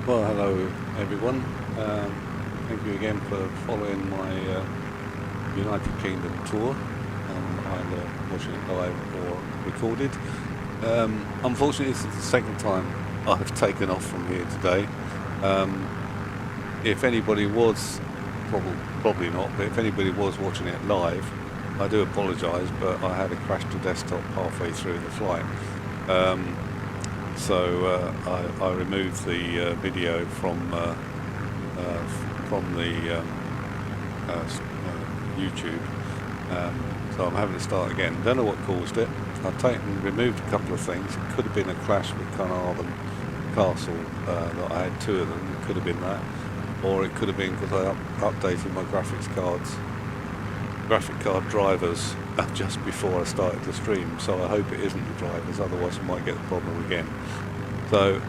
Well, hello everyone. Thank you again for following my United Kingdom tour, either watching it live or recorded. Unfortunately, this is the second time I've taken off from here today. If anybody was, probably not, but if anybody was watching it live, I do apologise, but I had a crash to desktop halfway through the flight. So I removed the video from the YouTube, so I'm having to start again. Don't know what caused it. I've removed a couple of things. It could have been a clash with Kanavan Castle, that I had two of them. It could have been that, or it could have been because I updated my graphic card drivers just before I started the stream, so I hope it isn't the drivers, otherwise I might get the problem again. So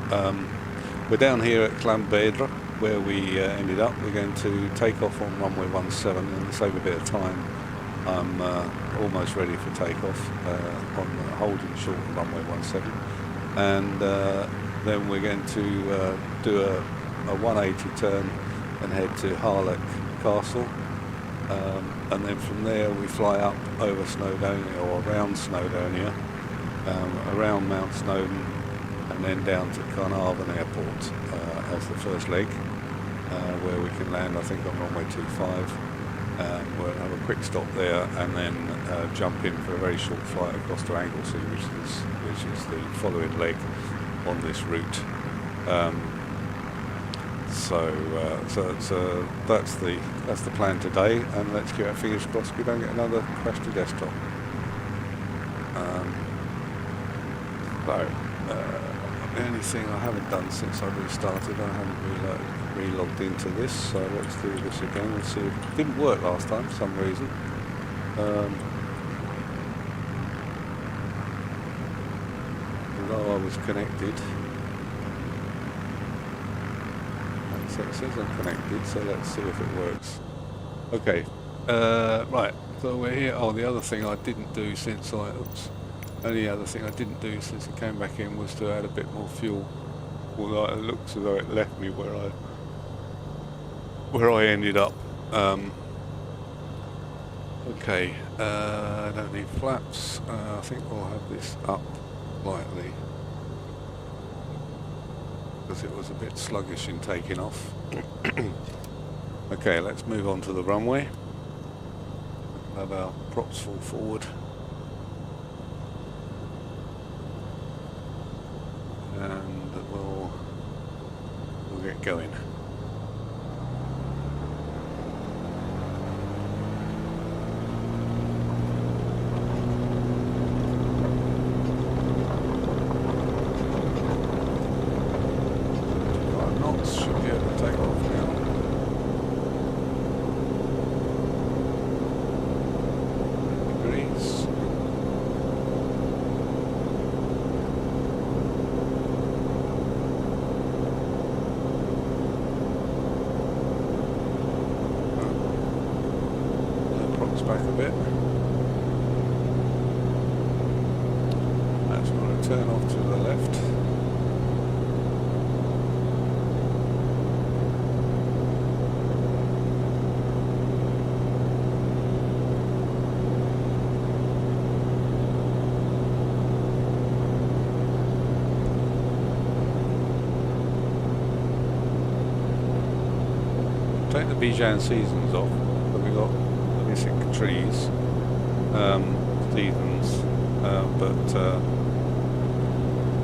we're down here at Llanbedra where we ended up. We're going to take off on runway 17 and to save a bit of time I'm almost ready for takeoff on holding short of runway 17, and then we're going to do a 180 turn and head to Harlaq Castle. And then from there we fly up over Snowdonia, or around Snowdonia, around Mount Snowden, and then down to Kanavan Airport as the first leg, where we can land, I think, on runway 25. We'll have a quick stop there, and then jump in for a very short flight across to Anglesey, which is the following leg on this route. So that's the plan today, and let's keep our fingers crossed we don't get another crash to desktop. The only thing I haven't done since I restarted, I haven't relogged into this, so let's do this again and see if it didn't work last time for some reason. Although I was connected. So it says I'm connected, so let's see if it works. Okay, right, so we're here. Oh, the other thing I didn't do since only other thing I didn't do since I came back in was to add a bit more fuel. Although it looks as though it left me where I ended up. Okay, I don't need flaps. I think I'll have this up slightly, because it was a bit sluggish in taking off. Okay, let's move on to the runway. We'll have our props fall forward. And we'll get going. Should be able to take off now. Degrees. Props back a bit. That's going to turn off to the left. Take the Bijan seasons off, but we got the missing trees, seasons, but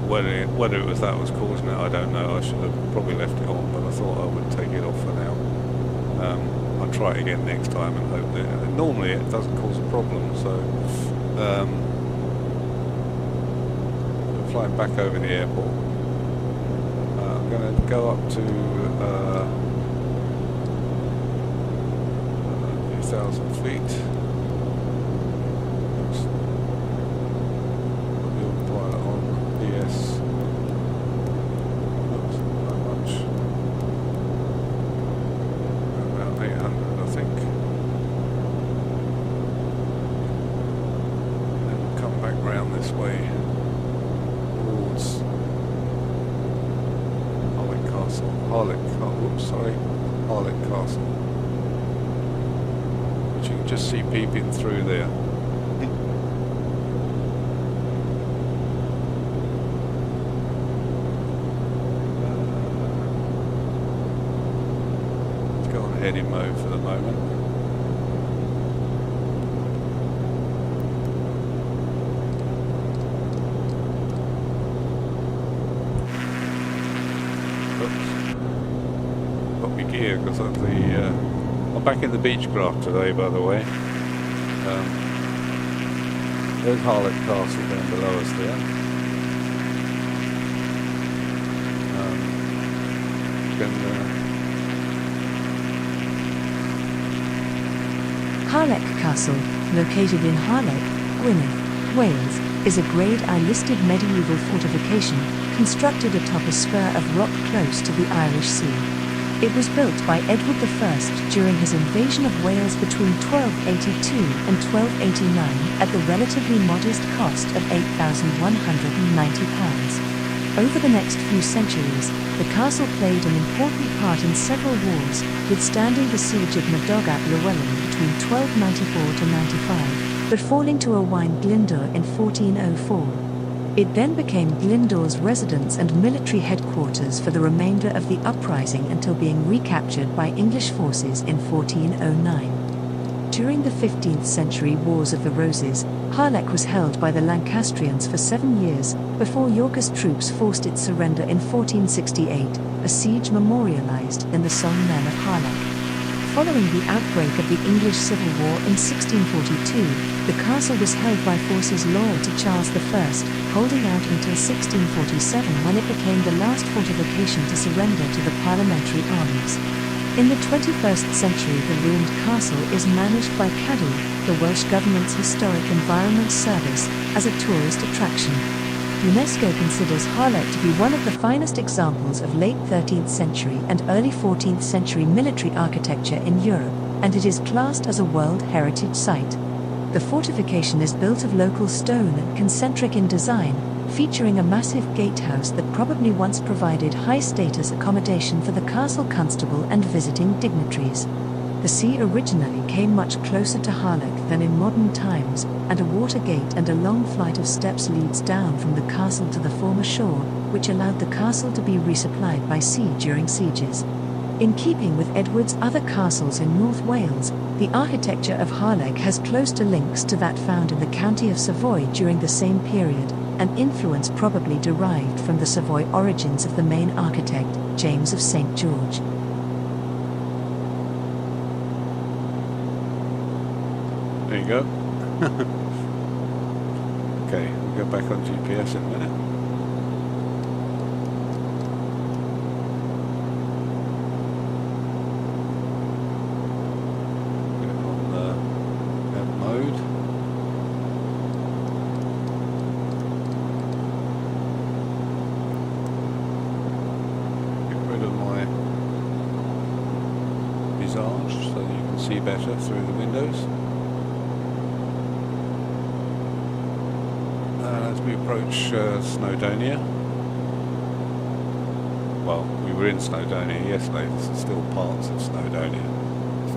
whether it was that was causing it, I don't know. I should have probably left it on, but I thought I would take it off for now. I'll try it again next time and hope that normally it doesn't cause a problem. So we're flying back over the airport. I'm going to go up to 1,000 feet. Put the autopilot on. PS. Oops, not much. About 800, I think. And come back round this way towards Harlaq Castle. Castle, Harlaq Castle, which you can just see peeping through there. Let's go on heading mode for the moment. Gear because of the I'm back in the Beechcraft today, by the way. There's Harlot Castle down below us there. Harlaq Castle, located in Harlaq, Gwynedd, Wales, is a Grade I listed medieval fortification constructed atop a spur of rock close to the Irish Sea. It was built by Edward I during his invasion of Wales between 1282 and 1289 at the relatively modest cost of £8,190. Over the next few centuries, the castle played an important part in several wars, withstanding the siege of Madog ap Llywelyn between 1294 to 95, but falling to Owain Glyndwr in 1404. It then became Glyndwr's residence and military headquarters for the remainder of the uprising until being recaptured by English forces in 1409. During the 15th century Wars of the Roses, Harlech was held by the Lancastrians for 7 years, before Yorkist troops forced its surrender in 1468, a siege memorialized in the Song Men of Harlech. Following the outbreak of the English Civil War in 1642, the castle was held by forces loyal to Charles I, holding out until 1647 when it became the last fortification to surrender to the parliamentary armies. In the 21st century, the ruined castle is managed by Cadw, the Welsh Government's Historic Environment Service, as a tourist attraction. UNESCO considers Harlech to be one of the finest examples of late 13th century and early 14th century military architecture in Europe, and it is classed as a World Heritage Site. The fortification is built of local stone and concentric in design, featuring a massive gatehouse that probably once provided high-status accommodation for the castle constable and visiting dignitaries. The sea originally came much closer to Harlech than in modern times, and a water gate and a long flight of steps leads down from the castle to the former shore, which allowed the castle to be resupplied by sea during sieges. In keeping with Edward's other castles in North Wales, the architecture of Harlech has closer links to that found in the county of Savoy during the same period, an influence probably derived from the Savoy origins of the main architect, James of St. George. There you go. Okay, we'll go back on GPS in a minute. Get on that mode. Get rid of my visage so that you can see better through the windows. As we approach Snowdonia, well, we were in Snowdonia yesterday. This is still parts of Snowdonia.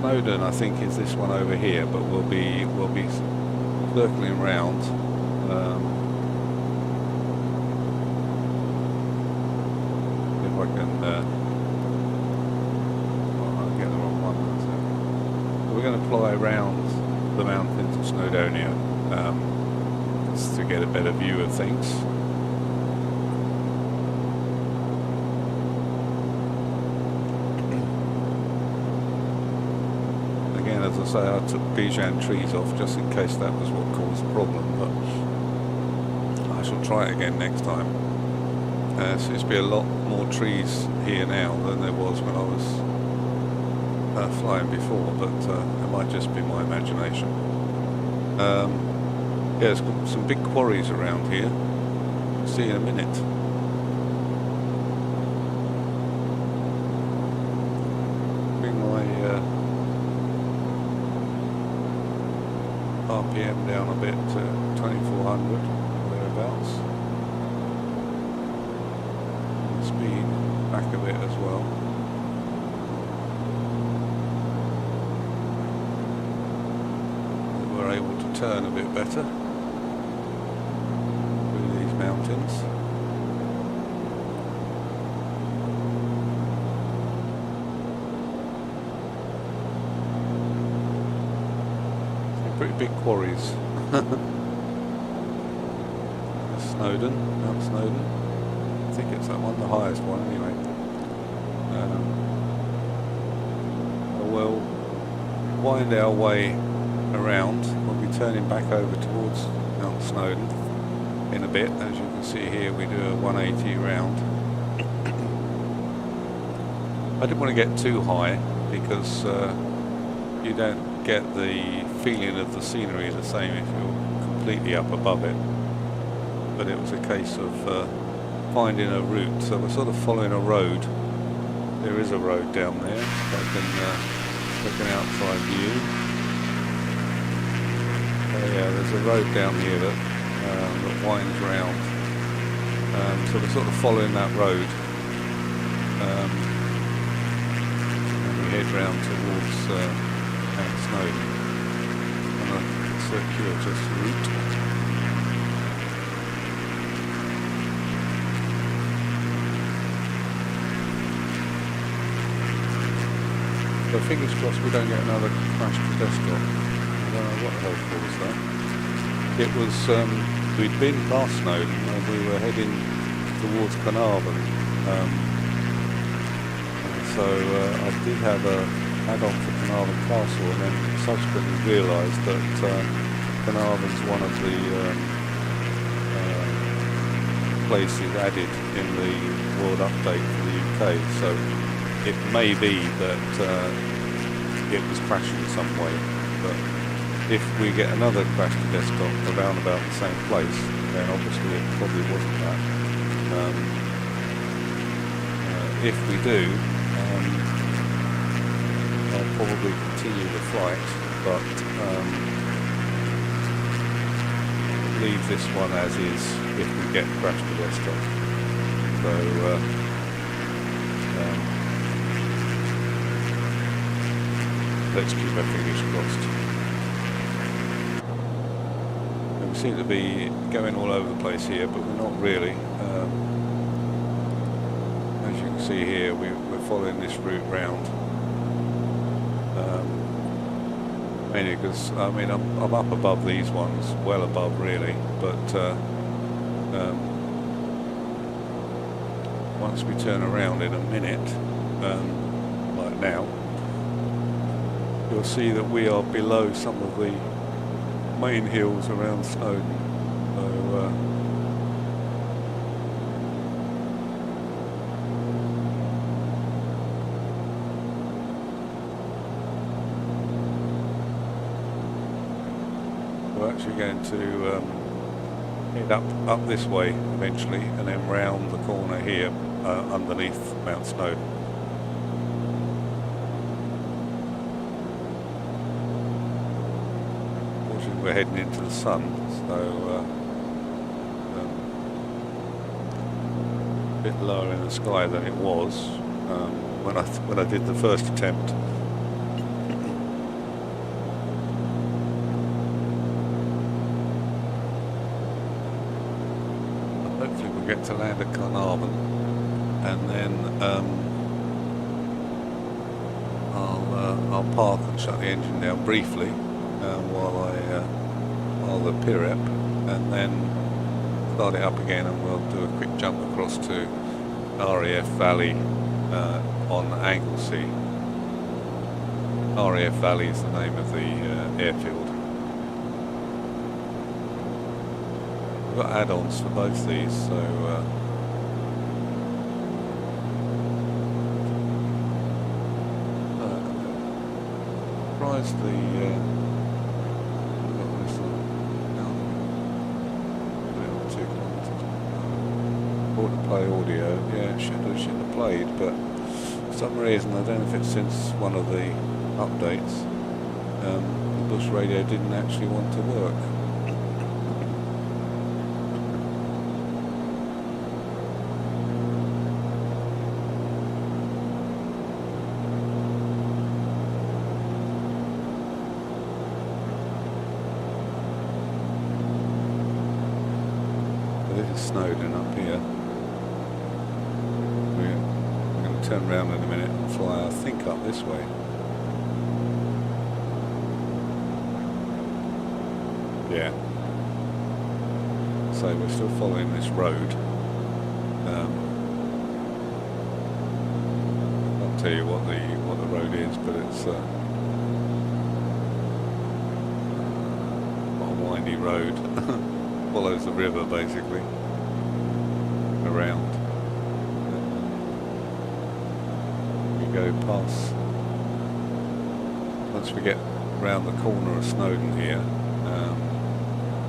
Snowden, I think, is this one over here, but we'll be circling round. If I can, I'll get the wrong one. So we're going to fly around the mountains of Snowdonia. To get a better view of things. Again, as I say, I took Bijan trees off just in case that was what caused the problem, but I shall try it again next time. Seems to be a lot more trees here now than there was when I was flying before, but it might just be my imagination. Yeah, there's got some big quarries around here. We'll see in a minute. Bring my RPM down a bit to 2400, thereabouts. Speed back a bit. bit as well. We're able to turn a bit better through these mountains. Pretty big quarries. Snowden, Mount Snowden. I think it's that one, the highest one anyway. We'll wind our way around. We'll be turning back over towards Mount Snowden in a bit. As you can see here, we do a 180 round. I didn't want to get too high because you don't get the feeling of the scenery the same if you're completely up above it. But it was a case of finding a route, so we're sort of following a road. There is a road down there, so I can look an outside view. Yeah, there's a road down here that winds round. So we're sort of following that road, and we head round towards Mount Snowden on a circuitous route. So fingers crossed we don't get another crash to desktop. I don't know what the hell caused that. It was, we'd been past Snowden and we were heading towards Kanavan. So I did have a add-on for Kanavan Castle, and then subsequently realised that Kanavan's one of the places added in the World Update for the UK. So it may be that it was crashing some way, but if we get another crash to desktop around about the same place, then obviously it probably wasn't that. If we do, I'll probably continue the flight, but leave this one as is if we get crash to desktop. So let's keep our fingers crossed. And we seem to be going all over the place here, but we're not really. As you can see here, we're following this route round. Mainly because, I mean, I'm up above these ones, well above really, but once we turn around in a minute, like now, you'll see that we are below some of the main hills around Snowden. So, we're actually going to head up this way eventually, and then round the corner here underneath Mount Snowden. We're heading into the sun, so a bit lower in the sky than it was when I did the first attempt. Hopefully we'll get to land at Kanavan, and then I'll park and shut the engine down briefly while the PIREP, and then start it up again, and we'll do a quick jump across to RAF Valley on Anglesey. RAF Valley is the name of the airfield. We've got add-ons for both these, so surprised the play audio. Yeah, it should have played, but for some reason, I don't know if it's since one of the updates, the bush radio didn't actually want to work. Snowden up here. We're going to turn around in a minute and fly, I think, up this way. Yeah. So we're still following this road. I'll tell you what the road is, but it's a windy road. Follows the river basically around. We go past. Once we get round the corner of Snowden here,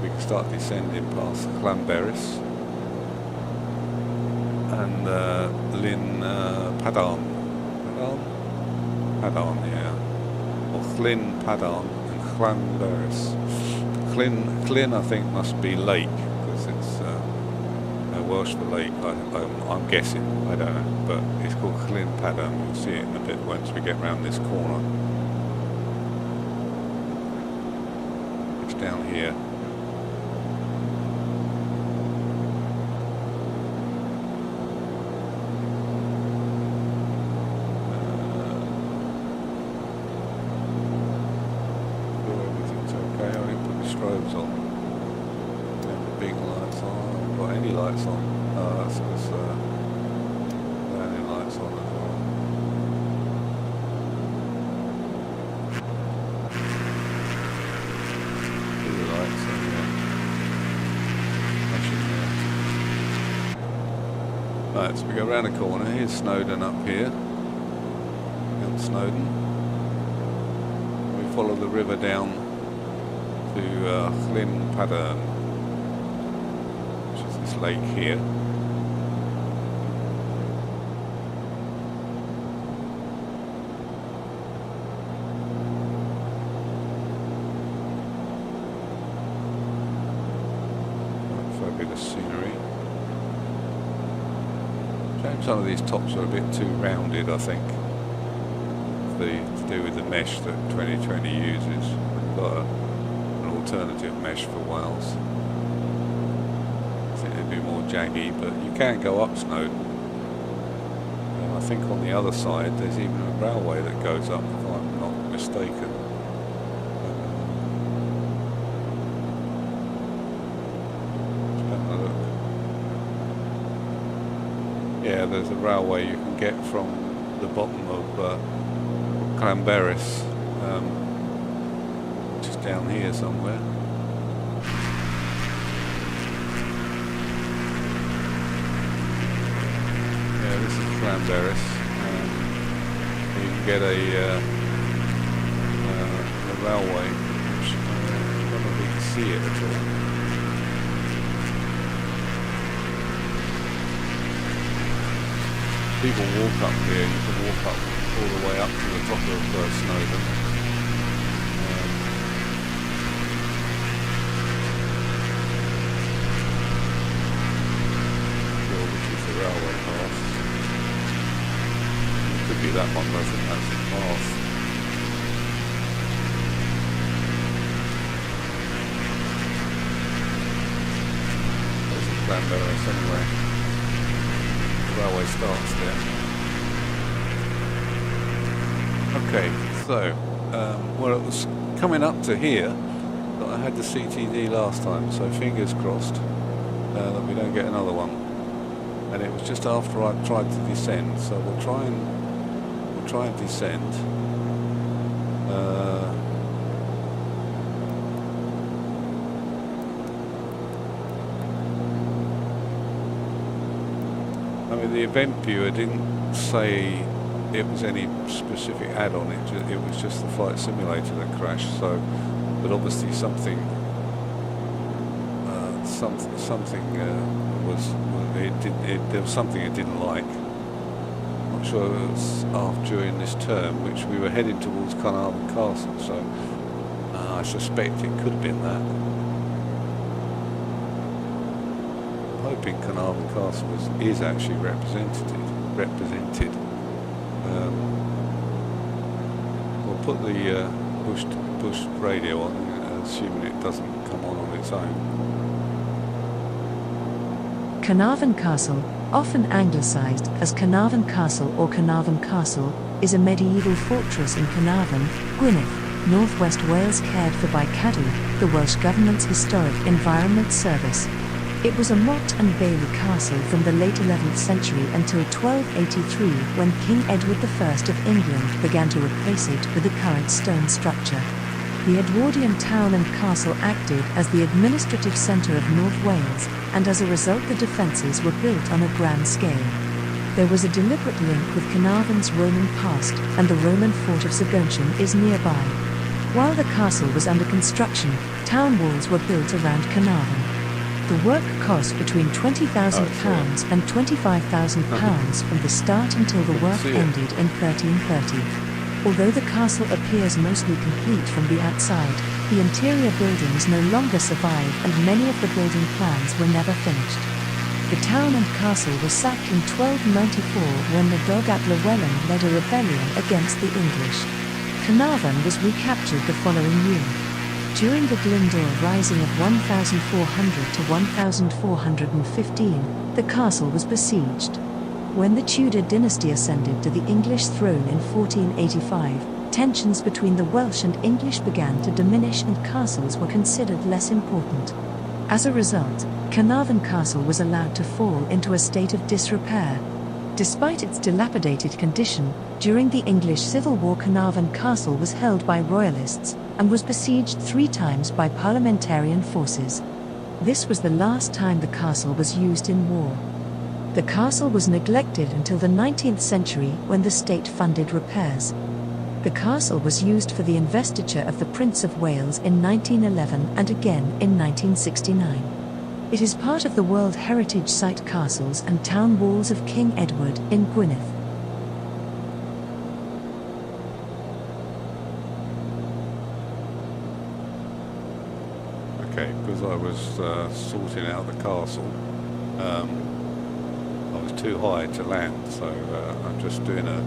we can start descending past Llanberis and Llyn Padarn. Padarn, yeah. Or Llyn Padarn and Llanberis. Llyn, I think, must be lake, because it's Welsh for lake. I'm guessing, I don't know, but it's called Llyn Padarn. We'll see it in a bit once we get round this corner. It's down here. Strobes on, and the big lights on. Got any lights on? Oh, that's because landing lights on as well. The lights on, yeah. Right, so we go around the corner. Here's Snowden up here. Mount Snowden. We follow the river down to Llyn Padarn, which is this lake here. Fabulous scenery. Shame some of these tops are a bit too rounded, I think. To do with the mesh that 2020 uses. We've got alternative mesh for Wales. I think they'd be more jaggy, but you can go up Snowden. And I think on the other side there's even a railway that goes up, if I'm not mistaken. Just having a look. Yeah, there's a railway you can get from the bottom of Llanberis. Down here somewhere. Yeah, this is Llanberis. You can get a railway, which I don't know if we can see it at all. People walk up here. You can walk up all the way up to the top of Snowden. Railway path. It could be that one, but I think that's the path. There's a Llanberis anyway. The railway starts there. Okay, so well, it was coming up to here that I had the CTD last time, so fingers crossed that we don't get another one. And it was just after I tried to descend, so we'll try and descend. I mean, the event viewer didn't say it was any specific add-on. It was just the flight simulator that crashed. So, but obviously something there was something it didn't like. I'm not sure it was during this term, which we were heading towards Kanavan Castle, so I suspect it could have been that. I'm hoping Kanavan Castle is actually represented. We'll put the push radio on, assuming it doesn't come on its own. Kanavan Castle, often anglicised as Kanavan Castle or Kanavan Castle, is a medieval fortress in Kanavan, Gwynedd, northwest Wales cared for by Cadw, the Welsh Government's Historic Environment Service. It was a motte and bailey castle from the late 11th century until 1283, when King Edward I of England began to replace it with the current stone structure. The Edwardian town and castle acted as the administrative centre of North Wales, and as a result the defences were built on a grand scale. There was a deliberate link with Carnarvon's Roman past, and the Roman fort of Saguntium is nearby. While the castle was under construction, town walls were built around Carnarvon. The work cost between £20,000 and £25,000 from the start until the work ended in 1330. Although the castle appears mostly complete from the outside, the interior buildings no longer survive and many of the building plans were never finished. The town and castle were sacked in 1294 when Madog ap Llywelyn led a rebellion against the English. Carnarvon was recaptured the following year. During the Glyndŵr Rising of 1400 to 1415, the castle was besieged. When the Tudor dynasty ascended to the English throne in 1485, tensions between the Welsh and English began to diminish and castles were considered less important. As a result, Kanavan Castle was allowed to fall into a state of disrepair. Despite its dilapidated condition, during the English Civil War Kanavan Castle was held by royalists, and was besieged 3 times by parliamentarian forces. This was the last time the castle was used in war. The castle was neglected until the 19th century when the state funded repairs. The castle was used for the investiture of the Prince of Wales in 1911 and again in 1969. It is part of the World Heritage Site Castles and Town Walls of King Edward in Gwynedd. Okay, because I was sorting out the castle, I was too high to land, so I'm just doing a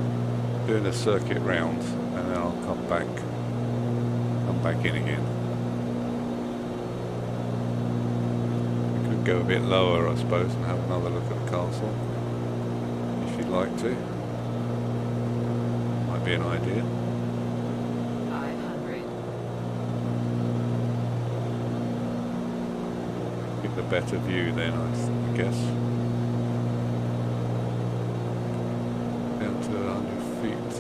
circuit round, and then I'll come back in again. We could go a bit lower, I suppose, and have another look at the castle, if you'd like to. Might be an idea. 500. Get the better view then, I guess. Down to 100 feet.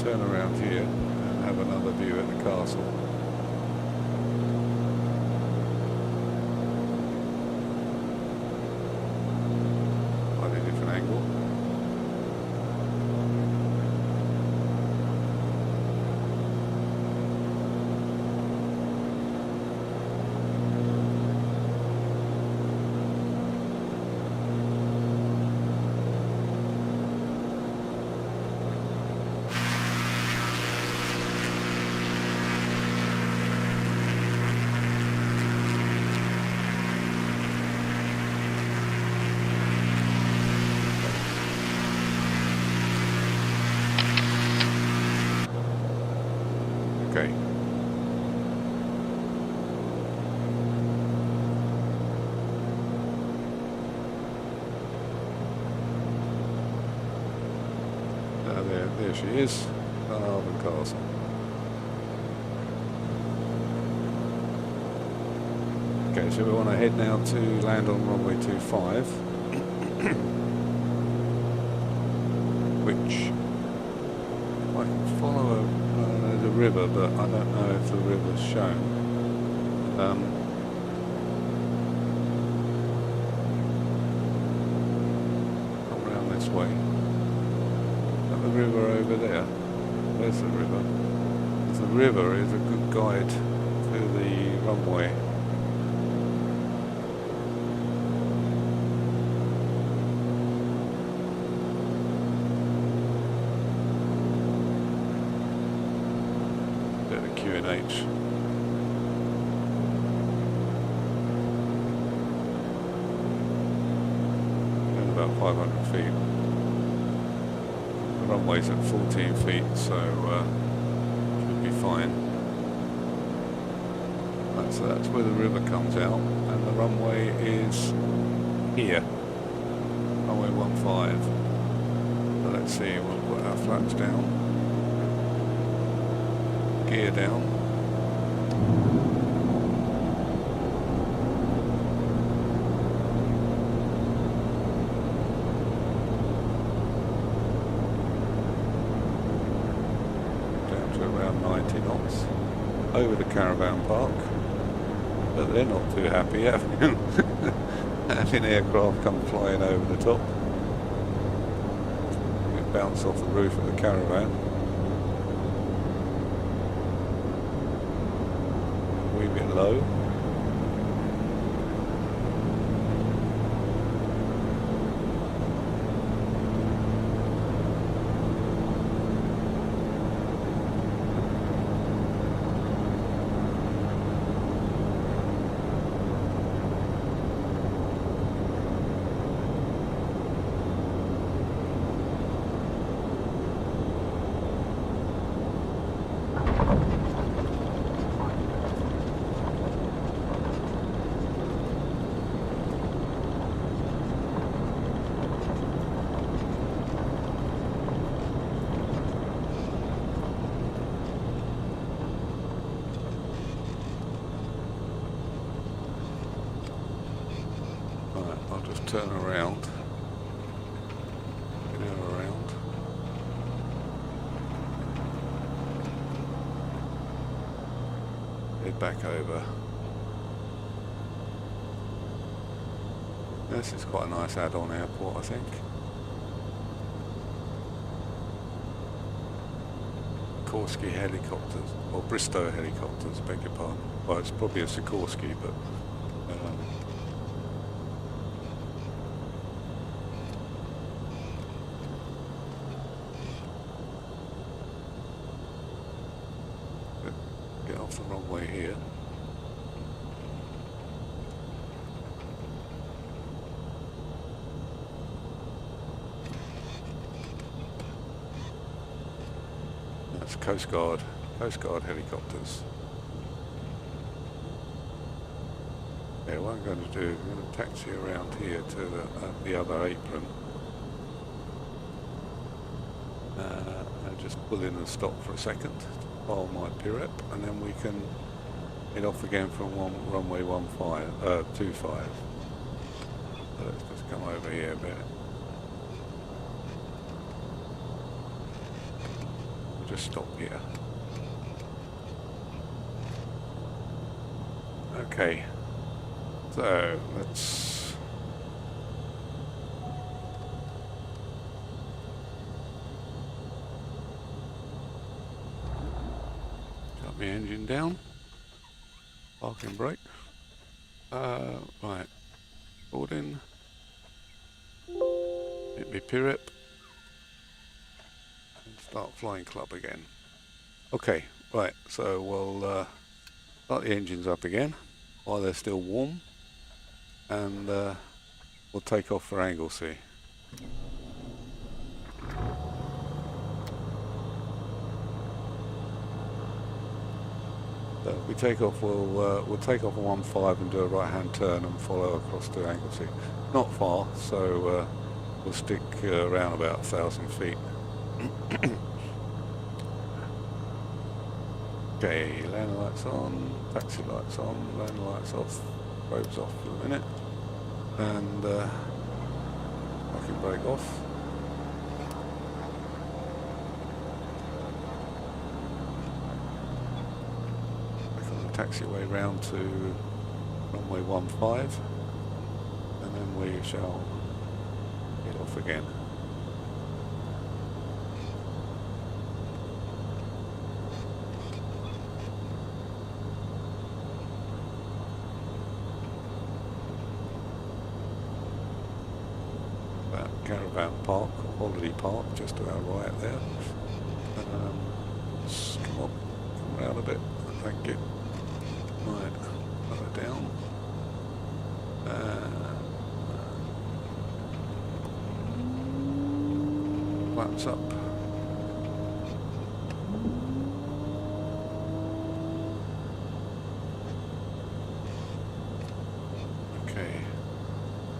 Turn around here and have another view at the castle. Quite a different angle. Okay. There she is, Kanavan Castle. Okay, so we want to head now to land on runway 25, which I can follow the river, but I don't know if the river's shown. Come round this way. Is that the river over there? There's the river. The river is a good guide to the runway. QNH. About 500 feet. The runway's at 14 feet, so should be fine. Right, so that's where the river comes out, and the runway is here. Runway 15. So let's see, we'll put our flaps down. Gear down. Around 90 knots over the caravan park, but they're not too happy having aircraft come flying over the top. It bounced off the roof of the caravan. A wee bit low. Turn around, go around, head back over. This is quite a nice add-on airport, I think. Sikorsky helicopters, or Bristow helicopters, beg your pardon. Well, it's probably a Sikorsky, but get off the wrong way here. That's Coast Guard helicopters. Yeah, what I'm going to do, I'm going to taxi around here to the other apron. And just pull in and stop for a second. File my PIREP, and then we can head off again from runway 25. So let's just come over here a bit. We'll just stop here. Okay, so let's shut the engine down, parking brake, right, boarding, hit me PIREP, and start flying club again. Okay, right, so we'll start the engines up again while they're still warm, and we'll take off for Anglesey. So if we take off, we'll take off on 15 and do a right-hand turn and follow across to Anglesey. Not far, so we'll stick around about 1,000 feet. Okay, landing lights on, taxi lights on, landing lights off, probes off for a minute, and parking brake off. Back on the taxiway round to runway 15, and then we shall get off again. Caravan park, or holiday park, just to our right there. Just come around a bit. thank you. Right, lower down. Flaps up. Okay,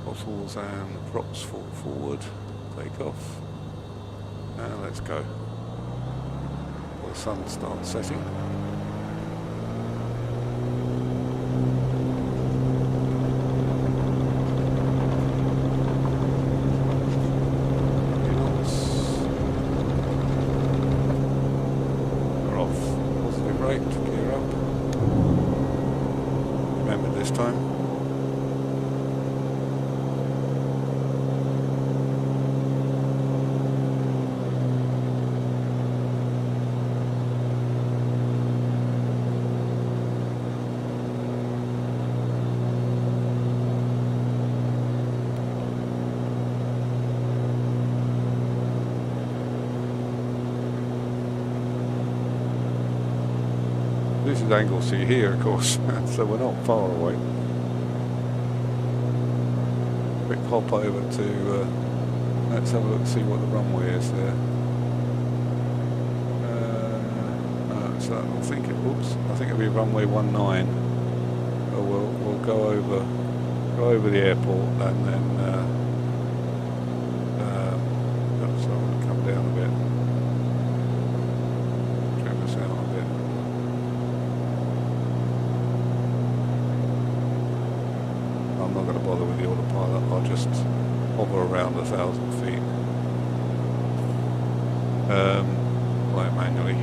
bottles and props forward. Take off. And let's go. The sun starts setting. We're off. Positive rate, gear up. Remember this time. This is Anglesey here, of course, so we're not far away. Quick hop over to, let's have a look, see what the runway is there. So I think it'll be runway 19. We'll go over the airport and then so I'm going to come down a bit. Trim this out a bit. I'm not going to bother with the autopilot, I'll just hover around 1,000 feet. Right, manually.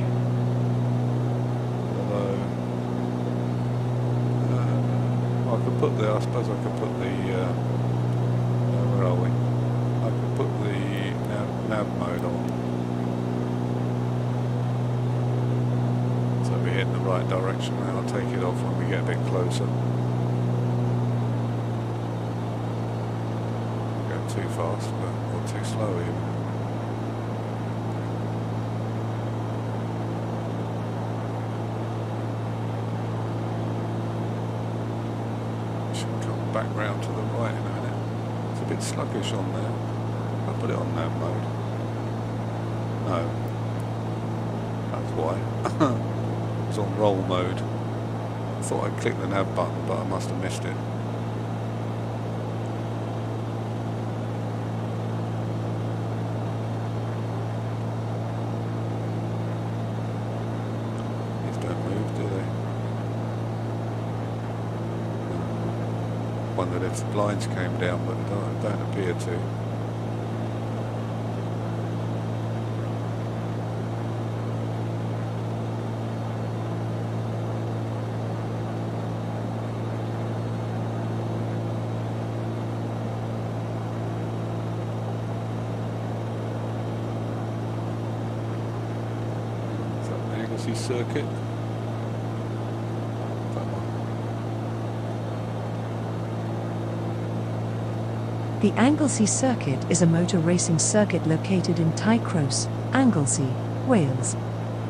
Although, I suppose I could put the, where are we? I could put the nav mode on. So we're heading the right direction now, I'll take it off when we get a bit closer. Too fast, or too slow even. Should come back round to the right in a minute. It's a bit sluggish on there. I'll put it on nav mode. No. That's why. It's on roll mode. I thought I'd click the nav button, but I must have missed it. Wondered if the blinds came down, but don't appear to. Is that the Anglesey Circuit? The Anglesey Circuit is a motor racing circuit located in Tycrose, Anglesey, Wales.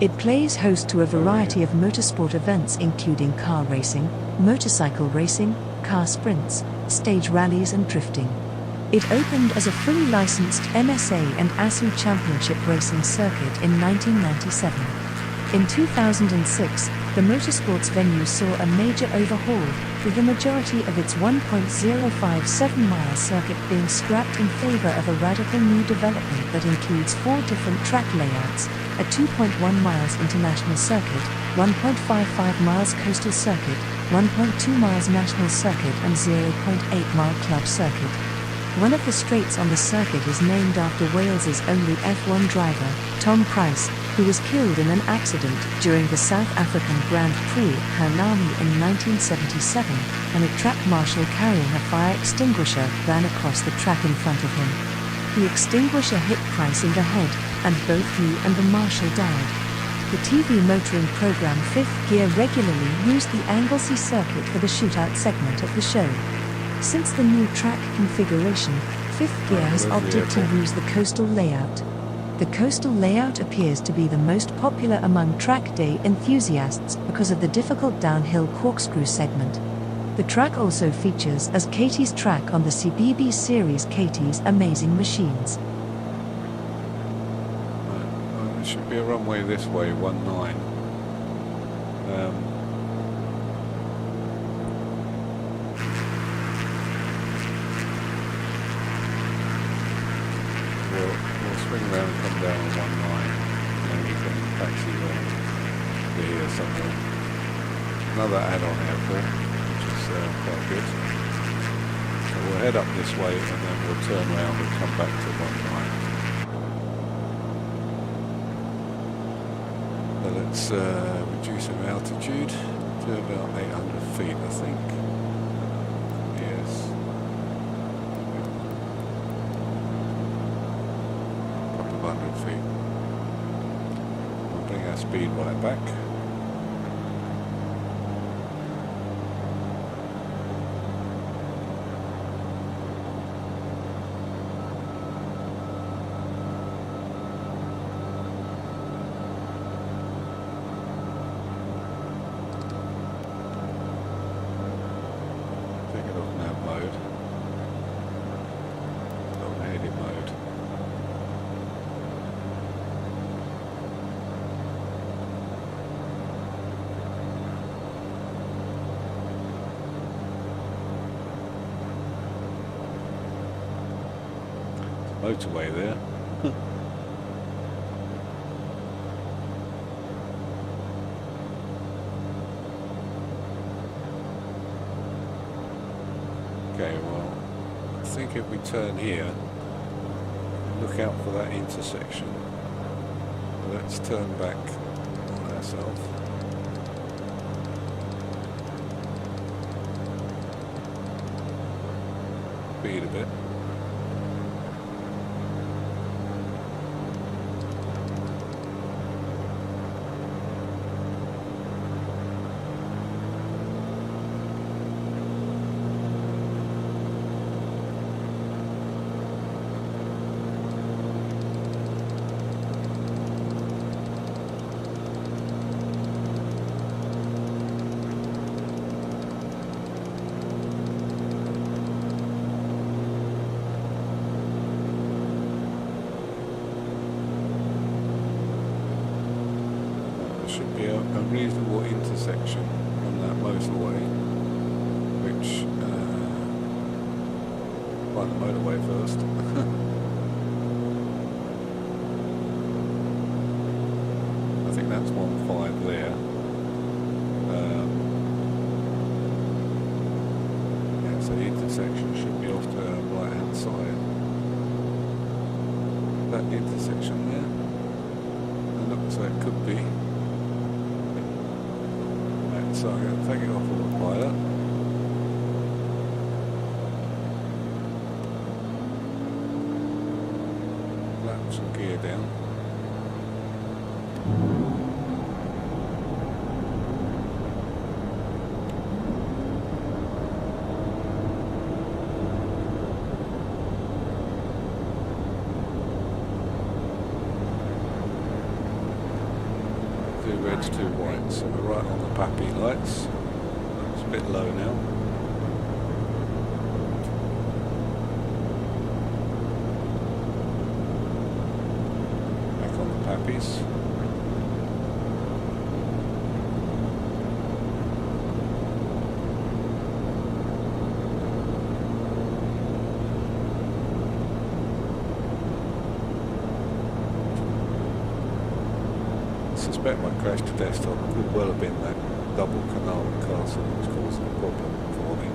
It plays host to a variety of motorsport events including car racing, motorcycle racing, car sprints, stage rallies and drifting. It opened as a fully licensed MSA and ASU Championship racing circuit in 1997. In 2006, the motorsports venue saw a major overhaul, with the majority of its 1.057-mile circuit being scrapped in favor of a radical new development that includes 4 different track layouts: a 2.1 miles international circuit, 1.55 miles coastal circuit, 1.2 miles national circuit and 0.8 mile club circuit. One of the straights on the circuit is named after Wales's only F1 driver, Tom Price, who was killed in an accident during the South African Grand Prix Hanami in 1977, and a track marshal carrying a fire extinguisher ran across the track in front of him. The extinguisher hit Price in the head, and both he and the marshal died. The TV motoring program Fifth Gear regularly used the Anglesey Circuit for the shootout segment of the show. Since the new track configuration, Fifth Gear has opted to use the coastal layout. The coastal layout appears to be the most popular among track day enthusiasts because of the difficult downhill corkscrew segment. The track also features as Katie's track on the CBB series Katie's Amazing Machines. There should be a runway this way, 19. We'll swing around and come down on 19, and then we can taxi around to here somewhere. Another add-on airport, which is quite good. So we'll head up this way and then we'll turn around and come back to 19. So let's reduce our altitude to about 800 feet, I think. Yes. Couple of 100 feet. We'll bring our speed right back. Motorway there. Okay, well, I think if we turn here, look out for that intersection. Let's turn back on ourselves. Speed a bit. Should be a reasonable intersection on that motorway, which find the motorway first. I think that's 15 there. Yeah, so the intersection should be off to our right hand side. That intersection there. It looks like it could be. So I'm going to take it off a little wider. Latch and gear down. Two reds, two whites, so we're right on the Pappy lights. It's a bit low now. Back on the Pappies. I suspect my crash to desktop could well have been that double Kanavan Castle that was causing a problem for me.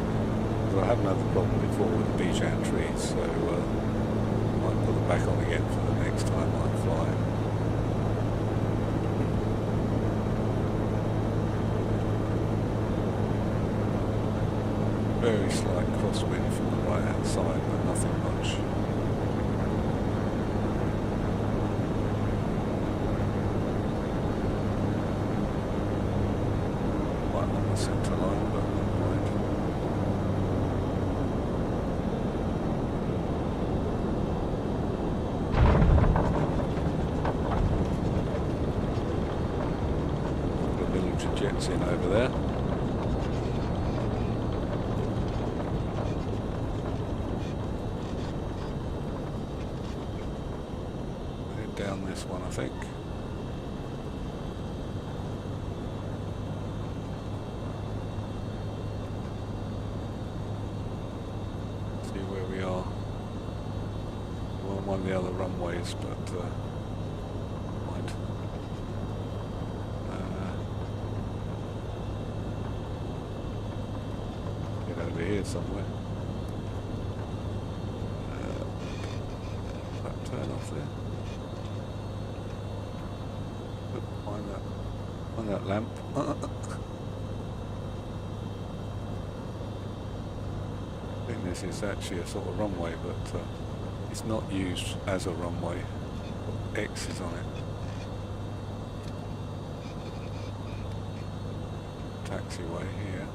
Because I haven't had the problem before with the Bijan trees, so I might put them back on again for the next time I fly. Very slight crosswind from the right hand side, but nothing much. Centre line, but never mind. jets in over there. Head down this one, I think. See where we are. We're on one of the other runways, but mind. Get over here somewhere. Turn off there. Find that lamp. I think this is actually a sort of runway, but it's not used as a runway. X is on it. Taxiway here.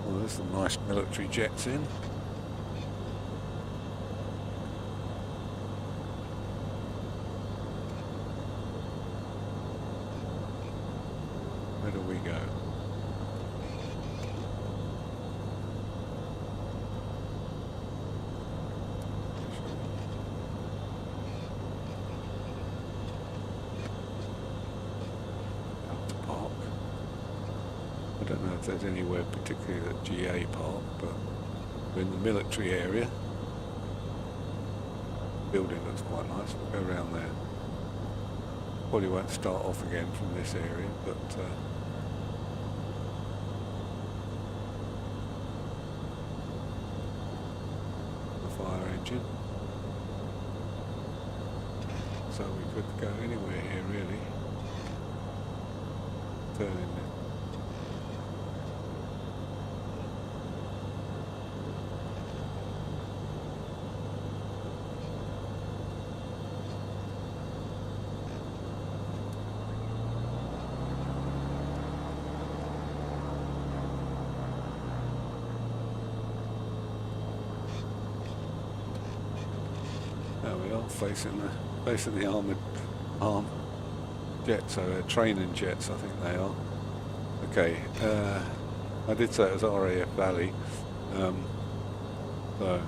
Oh, there's some nice military jets in. Where do we go? I don't know if there's anywhere particularly that GA park, but we're in the military area. Building looks quite nice. We'll go around there. Probably won't start off again from this area, but the fire engine. So we could go anywhere here really. Turn in there. There we are, facing the arm jets, so they're training jets, I think they are. Okay, I did say it was RAF Valley. So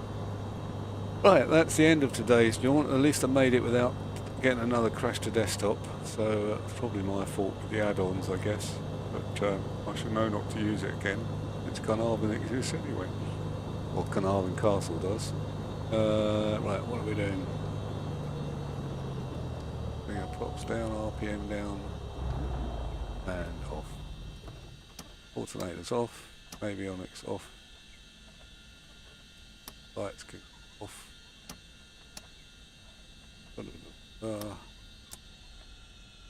right, that's the end of today's jaunt. At least I made it without getting another crash to desktop. So it's probably my fault with the add-ons, I guess. But I should know not to use it again. It's Kanavan exists anyway, or Kanavan Castle does. Right, what are we doing? Bring our props down, RPM down, and off. Alternators off, avionics off. Lights kick off.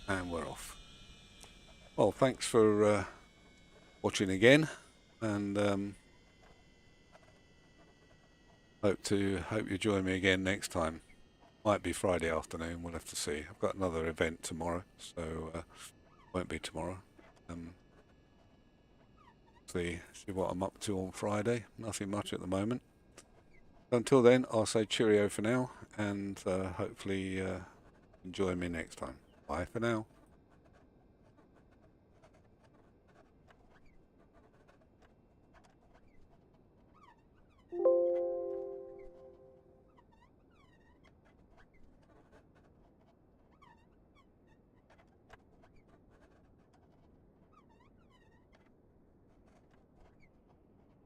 And we're off. Well, thanks for watching again, and hope you join me again next time. Might be Friday afternoon, we'll have to see. I've got another event tomorrow, so won't be tomorrow. See what I'm up to on Friday. Nothing much at the moment. Until then, I'll say cheerio for now, and hopefully join me next time. Bye for now.